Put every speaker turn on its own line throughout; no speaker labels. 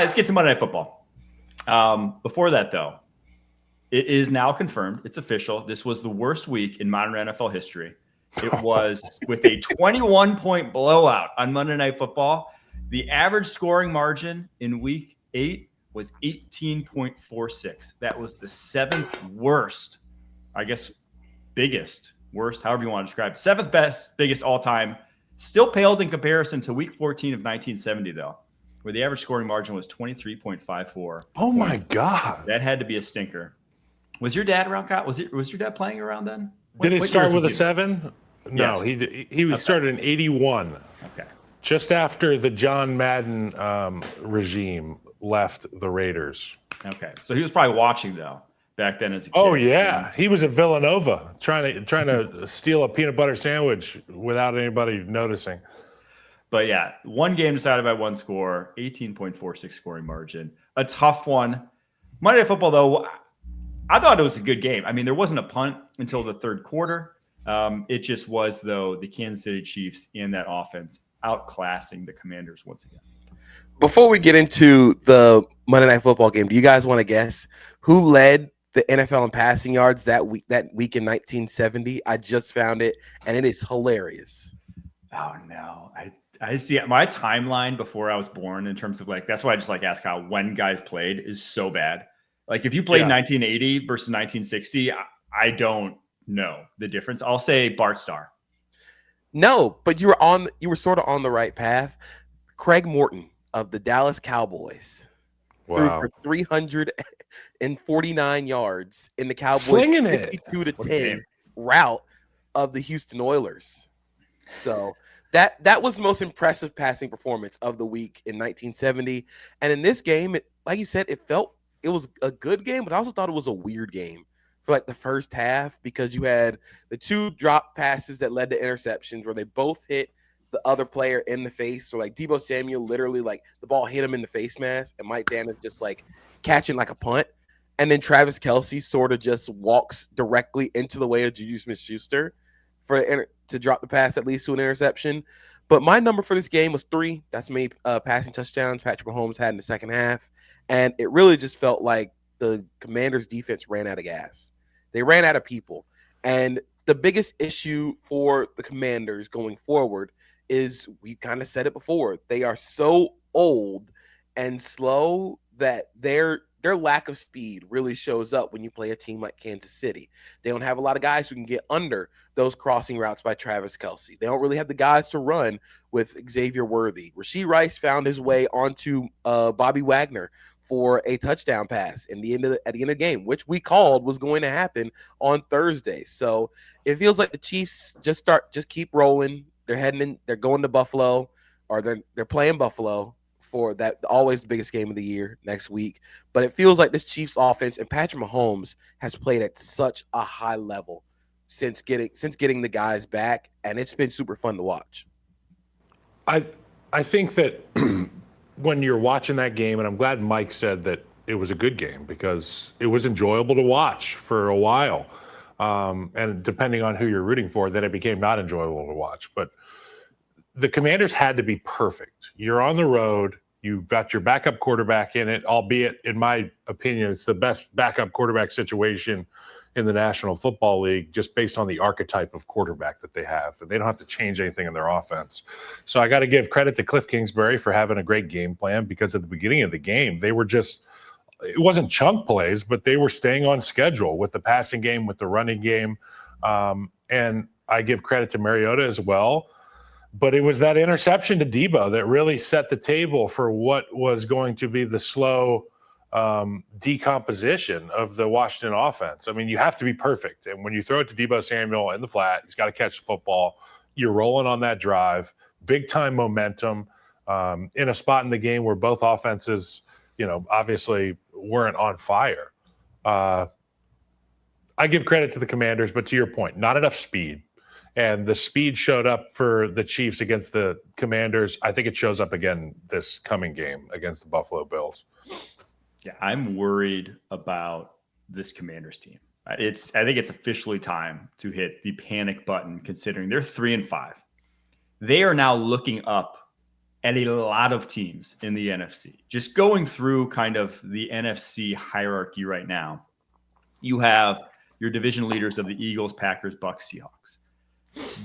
right, let's get to Monday Night Football. Before that, though, it is now confirmed. It's official. This was the worst week in modern NFL history. It was with a 21-point blowout on Monday Night Football. The average scoring margin in Week 8 was 18.46. That was the seventh worst, I guess, biggest, worst, however you want to describe it. Seventh best, biggest all time. Still paled in comparison to Week 14 of 1970, though, where the average scoring margin was 23.54.
Oh, my God.
That had to be a stinker. Was your dad around, Kyle? Was your dad playing around then?
Did it start with a 7? No,
Yes.
he started in 81.
Okay.
Just after the John Madden regime left the Raiders.
Okay. So he was probably watching, though, back then as a kid.
Oh, yeah. He was at Villanova trying to steal a peanut butter sandwich without anybody noticing.
But, yeah, one game decided by one score, 18.46 scoring margin. A tough one. Monday Night Football, though, I thought it was a good game. I mean, there wasn't a punt until the third quarter. It just was, though, the Kansas City Chiefs in that offense outclassing the Commanders once again.
Before we get into the Monday Night Football game, do you guys want to guess who led the NFL in passing yards that week in 1970? I just found it, and it is hilarious.
Oh, no. I see my timeline before I was born in terms of that's why I just ask how when guys played is so bad. Like if you played 1980 versus 1960, I don't know the difference. I'll say Bart Starr.
No, but you were sort of on the right path. Craig Morton of the Dallas Cowboys threw for 349 yards in the Cowboys' 52-10 rout of the Houston Oilers. So that was the most impressive passing performance of the week in 1970. And in this game, like you said, it was a good game, but I also thought it was a weird game for the first half because you had the two drop passes that led to interceptions where they both hit the other player in the face. So Deebo Samuel literally the ball hit him in the face mask, and Mike Danner just catching a punt. And then Travis Kelce sort of just walks directly into the way of Juju Smith-Schuster to drop the pass that leads to an interception. But my number for this game was 3. That's many passing touchdowns Patrick Mahomes had in the second half. And it really just felt like the Commanders' defense ran out of gas. They ran out of people. And the biggest issue for the Commanders going forward is, we kind of said it before, they are so old and slow that their lack of speed really shows up when you play a team like Kansas City. They don't have a lot of guys who can get under those crossing routes by Travis Kelce. They don't really have the guys to run with Xavier Worthy. Rashee Rice found his way onto Bobby Wagner for a touchdown pass at the end of the game, which we called was going to happen on Thursday. So it feels like the Chiefs just keep rolling. They're going to Buffalo, or they're playing Buffalo for that, always the biggest game of the year next week. But it feels like this Chiefs offense and Patrick Mahomes has played at such a high level since getting the guys back, and it's been super fun to watch.
I think that when you're watching that game, and I'm glad Mike said that it was a good game because it was enjoyable to watch for a while. And depending on who you're rooting for, then it became not enjoyable to watch. But the Commanders had to be perfect. You're on the road. You've got your backup quarterback in it, albeit, in my opinion, it's the best backup quarterback situation in the National Football League, just based on the archetype of quarterback that they have. And they don't have to change anything in their offense. So I got to give credit to Cliff Kingsbury for having a great game plan, because at the beginning of the game, they were just – it wasn't chunk plays, but they were staying on schedule with the passing game, with the running game. And I give credit to Mariota as well. But it was that interception to Deebo that really set the table for what was going to be the slow decomposition of the Washington offense. I mean, you have to be perfect. And when you throw it to Deebo Samuel in the flat, he's got to catch the football. You're rolling on that drive, big-time momentum in a spot in the game where both offenses, obviously weren't on fire. I give credit to the Commanders, but to your point, not enough speed. And the speed showed up for the Chiefs against the Commanders. I think it shows up again this coming game against the Buffalo Bills.
Yeah, I'm worried about this Commanders team. I think it's officially time to hit the panic button, considering they're 3-5. They are now looking up at a lot of teams in the NFC. Just going through kind of the NFC hierarchy right now, you have your division leaders of the Eagles, Packers, Bucs, Seahawks.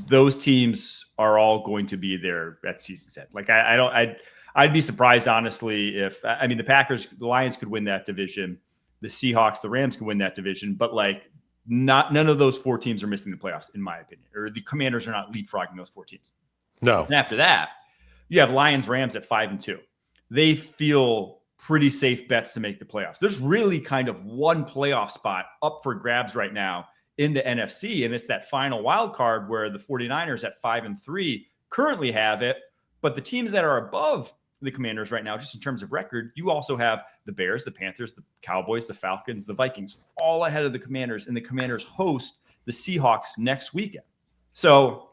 Those teams are all going to be there at season's end. Like I'd be surprised, honestly, if the Packers, the Lions could win that division, the Seahawks, the Rams could win that division, but like none of those 4 teams are missing the playoffs, in my opinion, or the Commanders are not leapfrogging those 4 teams.
No.
And after that, you have Lions, Rams at 5-2. They feel pretty safe bets to make the playoffs. There's really kind of one playoff spot up for grabs right now in the NFC, and it's that final wild card where the 49ers at 5-3 currently have it. But the teams that are above the Commanders right now, just in terms of record, you also have the Bears, the Panthers, the Cowboys, the Falcons, the Vikings, all ahead of the Commanders, and the Commanders host the Seahawks next weekend. So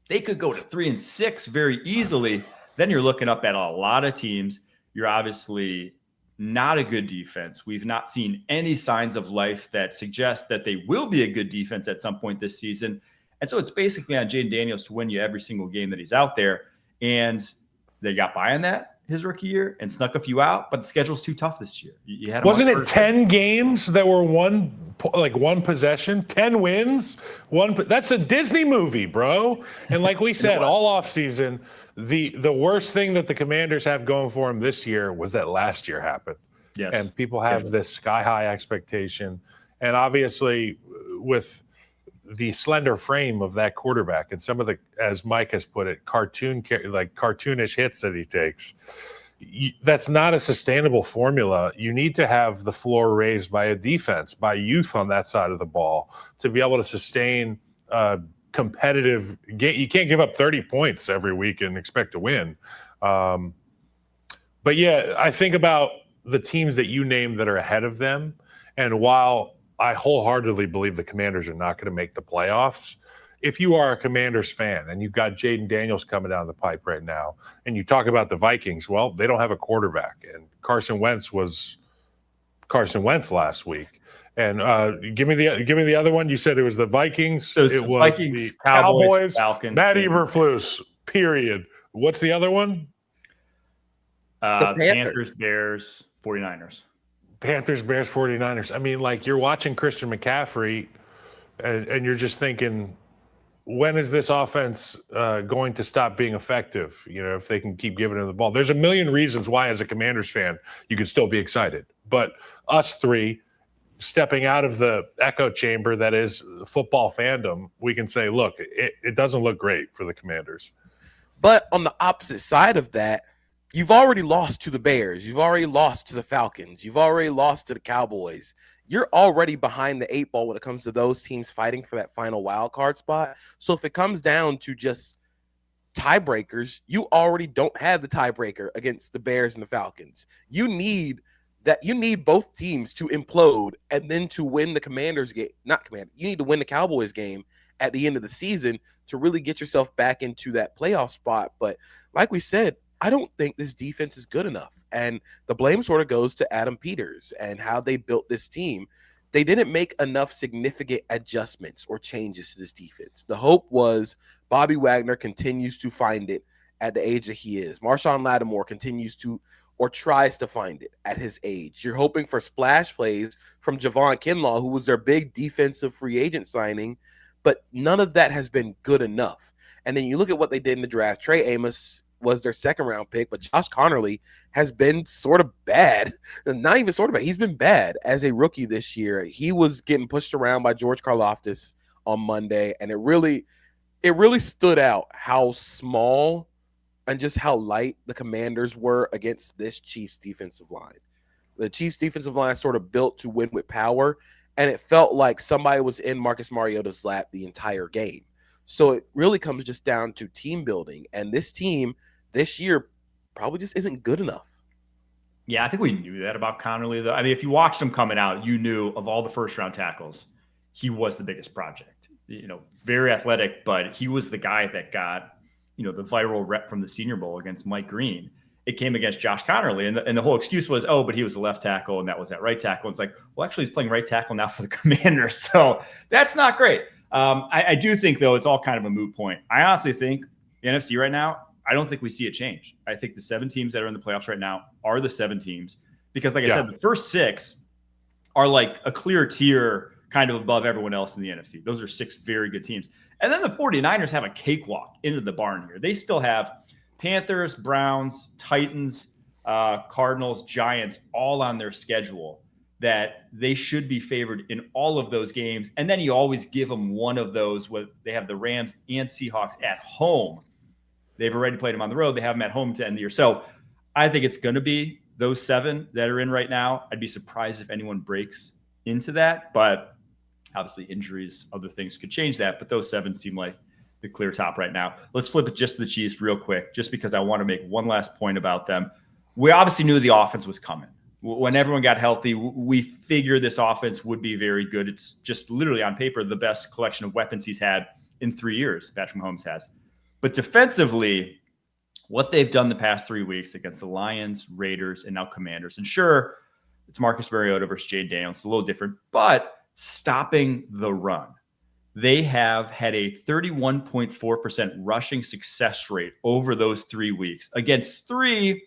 they could go to 3-6 very easily. Then you're looking up at a lot of teams. You're obviously not a good defense. We've not seen any signs of life that suggest that they will be a good defense at some point this season. And so it's basically on Jaden Daniels to win you every single game that he's out there. And they got by on that his rookie year and snuck a few out, but the schedule's too tough this year. You had
Wasn't it 10 games that were one possession, 10 wins? That's a Disney movie, bro. And like we said, all offseason, the worst thing that the Commanders have going for them this year was that last year happened.
Yes.
And people have this sky-high expectation. And obviously, with the slender frame of that quarterback and some of the, as Mike has put it, cartoonish hits that he takes, that's not a sustainable formula. You need to have the floor raised by a defense, by youth on that side of the ball to be able to sustain competitive game. You can't give up 30 points every week and expect to win. But yeah, I think about the teams that you named that are ahead of them. And while I wholeheartedly believe the Commanders are not going to make the playoffs, if you are a Commanders fan and you've got Jaden Daniels coming down the pipe right now, and you talk about the Vikings, well, they don't have a quarterback, and Carson Wentz was Carson Wentz last week. And give me the other one. You said it was the Vikings.
So
it was
Vikings,
the
Cowboys, Falcons,
Matt Eberflus. Period. What's the other one?
Panthers, Bears, 49ers.
Panthers, Bears, 49ers. I mean, like, you're watching Christian McCaffrey, and you're just thinking, when is this offense going to stop being effective? You know, if they can keep giving him the ball. There's a million reasons why, as a Commanders fan, you could still be excited. But us three, stepping out of the echo chamber that is football fandom, we can say, look, it doesn't look great for the Commanders.
But on the opposite side of that, you've already lost to the Bears. You've already lost to the Falcons. You've already lost to the Cowboys. You're already behind the 8 ball when it comes to those teams fighting for that final wild card spot. So if it comes down to just tiebreakers, you already don't have the tiebreaker against the Bears and the Falcons. You need both teams to implode and then to win the Commanders game. You need to win the Cowboys game at the end of the season to really get yourself back into that playoff spot. But like we said, I don't think this defense is good enough. And the blame sort of goes to Adam Peters and how they built this team. They didn't make enough significant adjustments or changes to this defense. The hope was Bobby Wagner continues to find it at the age that he is. Marshawn Lattimore continues to or tries to find it at his age. You're hoping for splash plays from Javon Kinlaw, who was their big defensive free agent signing, but none of that has been good enough. And then you look at what they did in the draft. Trey Amos was their second-round pick, but Josh Connerly has been sort of bad. Not even sort of bad. He's been bad as a rookie this year. He was getting pushed around by George Karlaftis on Monday, and it really stood out how small and just how light the Commanders were against this Chiefs defensive line. The Chiefs defensive line sort of built to win with power, and it felt like somebody was in Marcus Mariota's lap the entire game. So it really comes just down to team building, and this team this year probably just isn't good enough.
Yeah, I think we knew that about Connerly, though. I mean, if you watched him coming out, you knew of all the first-round tackles, he was the biggest project. You know, very athletic, but he was the guy that got, you know, the viral rep from the Senior Bowl against Mike Green. It came against Josh Connerly, and the whole excuse was, oh, but he was a left tackle, and that was at right tackle. And it's like, well, actually, he's playing right tackle now for the Commanders, so that's not great. I do think, though, it's all kind of a moot point. I honestly think the NFC right now, I don't think we see it change. I think the 7 teams that are in the playoffs right now are the 7 teams because, like I said, the first 6 are like a clear tier kind of above everyone else in the NFC. Those are 6 very good teams. And then the 49ers have a cakewalk into the barn here. They still have Panthers, Browns, Titans, Cardinals, Giants all on their schedule that they should be favored in all of those games. And then you always give them one of those where they have the Rams and Seahawks at home. They've already played them on the road. They have them at home to end the year. So I think it's going to be those 7 that are in right now. I'd be surprised if anyone breaks into that, but obviously injuries, other things could change that. But those 7 seem like the clear top right now. Let's flip it just to the Chiefs real quick, just because I want to make one last point about them. We obviously knew the offense was coming. When everyone got healthy, we figured this offense would be very good. It's just literally on paper the best collection of weapons he's had in 3 years, Patrick Mahomes has. But defensively, what they've done the past 3 weeks against the Lions, Raiders, and now Commanders, and sure, it's Marcus Mariota versus Jay Daniels. It's a little different, but stopping the run. They have had a 31.4% rushing success rate over those 3 weeks against 3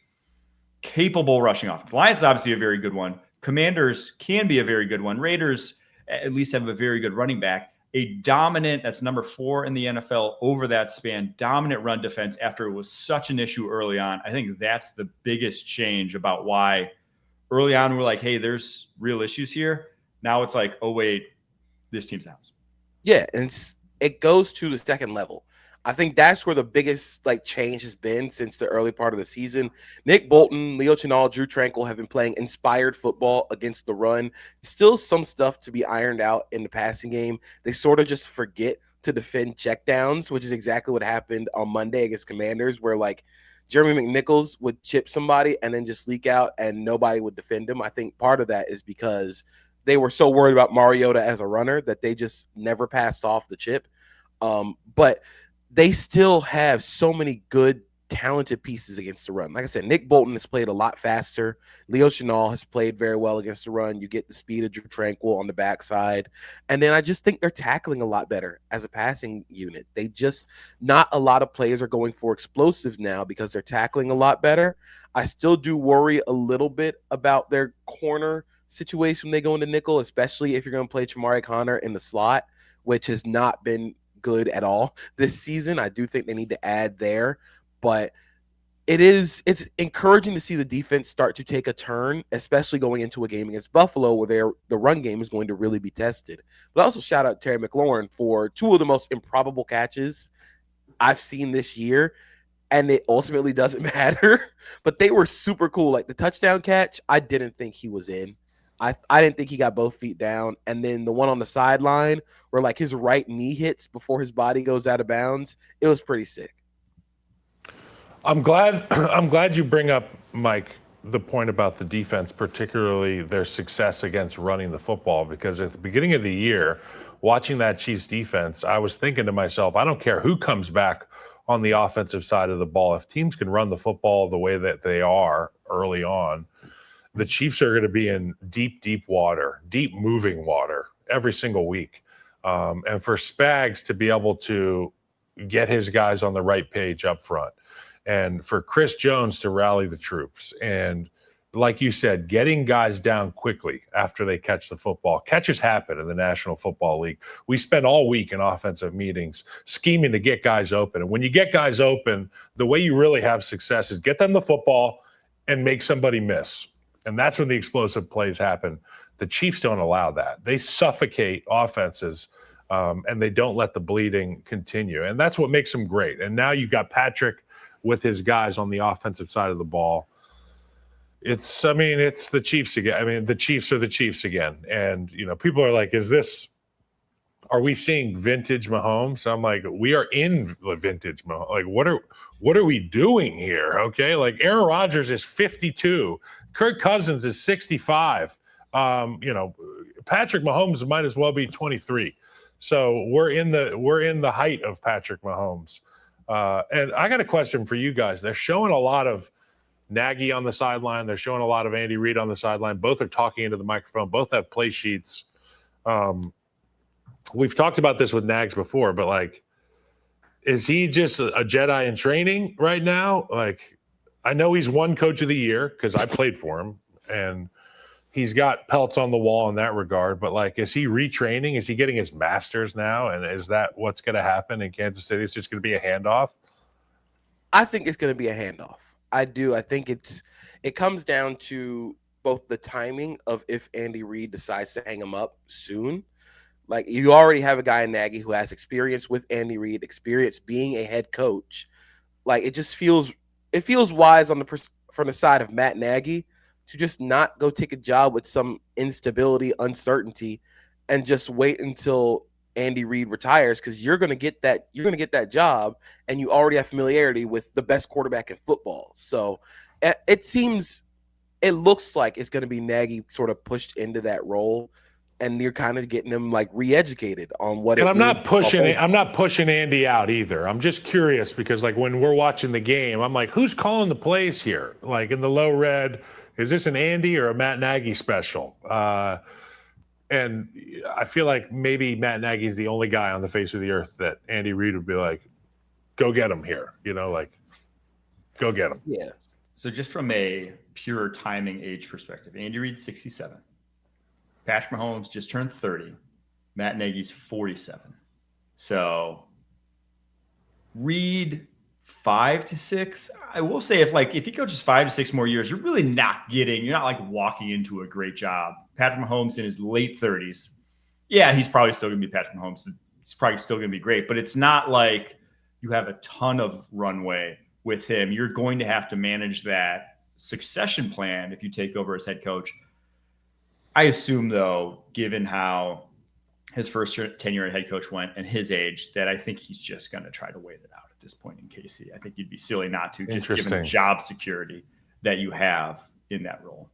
capable rushing offense. Lions obviously a very good one. Commanders can be a very good one. Raiders at least have a very good running back. A dominant, that's number 4 in the NFL over that span, dominant run defense after it was such an issue early on. I think that's the biggest change about why early on we're like, hey, there's real issues here. Now it's like, oh, wait, this team's the house.
Yeah, and it goes to the second level. I think that's where the biggest change has been since the early part of the season. Nick Bolton, Leo Chenal, Drew Tranquill have been playing inspired football against the run. Still some stuff to be ironed out in the passing game. They sort of just forget to defend checkdowns, which is exactly what happened on Monday against Commanders, where Jeremy McNichols would chip somebody and then just leak out and nobody would defend him. I think part of that is because they were so worried about Mariota as a runner that they just never passed off the chip. But they still have so many good, talented pieces against the run. Like I said, Nick Bolton has played a lot faster. Leo Chenal has played very well against the run. You get the speed of Drew Tranquill on the backside. And then I just think they're tackling a lot better as a passing unit. Not a lot of players are going for explosives now because they're tackling a lot better. I still do worry a little bit about their corner situation when they go into nickel, especially if you're going to play Chamari Connor in the slot, which has not been good at all this season. I do think they need to add there, but it's encouraging to see the defense start to take a turn, especially going into a game against Buffalo where the run game is going to really be tested. But also shout out Terry McLaurin for 2 of the most improbable catches I've seen this year, and it ultimately doesn't matter, but they were super cool. Like the touchdown catch, I didn't think he was in. I didn't think he got both feet down. And then the one on the sideline where his right knee hits before his body goes out of bounds, it was pretty sick.
I'm glad you bring up, Mike, the point about the defense, particularly their success against running the football, because at the beginning of the year, watching that Chiefs defense, I was thinking to myself, I don't care who comes back on the offensive side of the ball. If teams can run the football the way that they are early on, the Chiefs are going to be in deep water, deep moving water every single week. And for Spags to be able to get his guys on the right page up front, and for Chris Jones to rally the troops, and like you said, getting guys down quickly after they catch the football. Catches happen in the National Football League. We spend all week in offensive meetings scheming to get guys open. And when you get guys open, the way you really have success is get them the football and make somebody miss. And that's when the explosive plays happen. The Chiefs don't allow that. They suffocate offenses, and they don't let the bleeding continue. And that's what makes them great. And now you've got Patrick with his guys on the offensive side of the ball. It's the Chiefs again. The Chiefs are the Chiefs again. And, people are like, are we seeing vintage Mahomes? I'm like, we are in the vintage Mahomes. Like, what are we doing here? Okay. Like Aaron Rodgers is 52. Kirk Cousins is 65. Patrick Mahomes might as well be 23. So we're in the height of Patrick Mahomes. And I got a question for you guys. They're showing a lot of Nagy on the sideline. They're showing a lot of Andy Reid on the sideline. Both are talking into the microphone. Both have play sheets. We've talked about this with Nags before, but is he just a Jedi in training right now? Like, I know he's won Coach of the Year because I played for him, and he's got pelts on the wall in that regard. But like, is he retraining? Is he getting his master's now? And is that what's going to happen in Kansas City? It's just going to be a handoff.
I think it's going to be a handoff. I do. I think it comes down to both the timing of if Andy Reid decides to hang him up soon. Like, you already have a guy in Nagy who has experience with Andy Reid, experience being a head coach. Like, it feels wise from the side of Matt Nagy to just not go take a job with some instability, uncertainty, and just wait until Andy Reid retires, because you're going to get that job, and you already have familiarity with the best quarterback in football. So it looks like it's going to be Nagy sort of pushed into that role, and you're kind of getting him like re-educated on what.
And I'm not pushing Andy out either. I'm just curious because like when we're watching the game, I'm like, who's calling the plays here? Like in the low red, is this an Andy or a Matt Nagy special? And I feel like maybe Matt Nagy's the only guy on the face of the earth that Andy Reid would be like, go get him here. Like, go get him.
Yeah.
So just from a pure timing age perspective, Andy Reid's 67. Patrick Mahomes just turned 30. Matt Nagy's 47. So Reid 5 to 6. I will say if he coaches 5 to 6 more years, you're not like walking into a great job. Patrick Mahomes in his late 30s. Yeah, he's probably still going to be Patrick Mahomes. He's probably still going to be great, but it's not like you have a ton of runway with him. You're going to have to manage that succession plan if you take over as head coach. I assume, though, given how his first tenure at head coach went and his age, that I think he's just going to try to wait it out at this point in KC. I think you'd be silly not to, just given the job security that you have in that role.